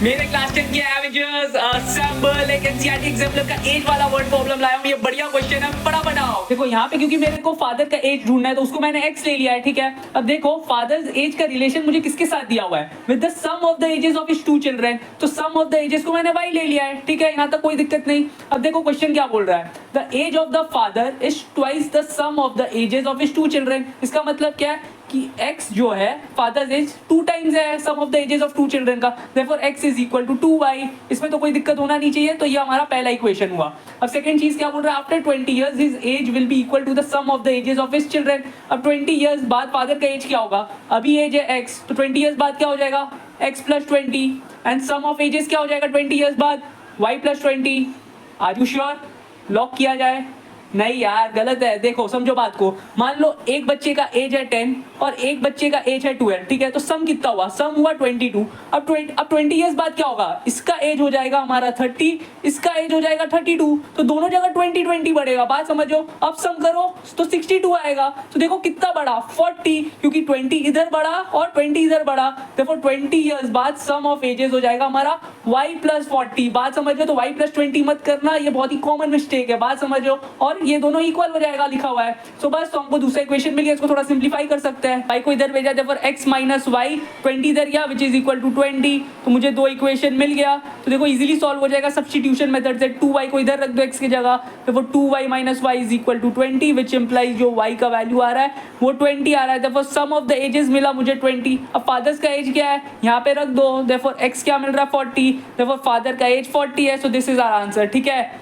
मेरे क्लास 10 के Avengers assemble एक एनसीईआरटी एग्जाम्पलर का एज वाला वर्ड प्रॉब्लम लाया हूं। ये बढ़िया क्वेश्चन है, बड़ा बनाओ। देखो यहाँ पे क्योंकि मेरे को फादर का एज ढूंढना है तो उसको मैंने एक्स ले लिया है, ठीक है। अब देखो फादर्स एज का रिलेशन मुझे किसके साथ दिया हुआ है, with the sum of the ages of his two children. तो सम ऑफ द एजेस को मैंने वाई ले लिया है, ठीक है। यहाँ तक कोई दिक्कत नहीं। अब देखो क्वेश्चन क्या बोल रहा है, the age of the father is twice the sum of the ages of his two children. इसका मतलब क्या है कि x जो है फादर्स एज 2 टाइम्स है sum of the ages of 2 children का, therefore x is equal to 2y। इसमें तो कोई दिक्कत होना नहीं चाहिए। तो ये हमारा पहला इक्वेशन हुआ। अब सेकंड चीज क्या बोल रहा है, after 20 years his age will be equal to the sum of the ages of his children. अब 20 इयर्स बाद फादर का एज क्या होगा, अभी एज है x, तो 20 इयर्स बाद क्या हो जाएगा x plus 20 and sum of ages क्या हो जाएगा 20 इयर्स बाद y plus 20। Are you sure, lock किया जाए? नहीं यार, गलत है। देखो समझो बात को, मान लो एक बच्चे का एज है 10 और एक बच्चे का एज है 12, ठीक है। तो सम कितना हुआ, सम हुआ 22। अब 20 इयर्स बाद क्या होगा, इसका एज हो जाएगा हमारा 30, इसका एज हो जाएगा 32। तो दोनों जगह 20 बढ़ेगा, बात समझो। अब सम करो तो 62 आएगा। तो देखो कितना बड़ा, 40, क्योंकि 20 इधर बढ़ा और 20 इधर बढ़ा। देखो 20 इयर्स बाद सम ऑफ एजेस हो जाएगा हमारा y प्लस 40। बात समझो। तो y प्लस 20 मत करना, ये बहुत ही कॉमन मिस्टेक है, बात समझो। और ये दोनों इक्वल हो जाएगा लिखा हुआ है। सो बस तो हमको दूसरा इक्वेशन मिल गया, इसको थोड़ा सिंपलीफाई कर सकते हैं। y को इधर भेजा, देयरफॉर x माइनस वाई, 20 इधर गया विच इज इक्वल टू 20। तो मुझे दो इक्वेशन मिल गया। तो देखो इजीली सॉल्व हो जाएगा सब्स्टिट्यूशन मेथड से। 2y को इधर रख दो x की जगह, therefore 2y minus y is equal to 20 which implies जो y का वैल्यू आ रहा है वो 20 आ रहा है। Therefore sum of the ages मिला मुझे 20। अब फादर्स का एज क्या है यहाँ पे रख दो, देयरफॉर x क्या मिल रहा है 40, देयरफॉर फादर का एज 40 है। So this is our answer, ठीक है।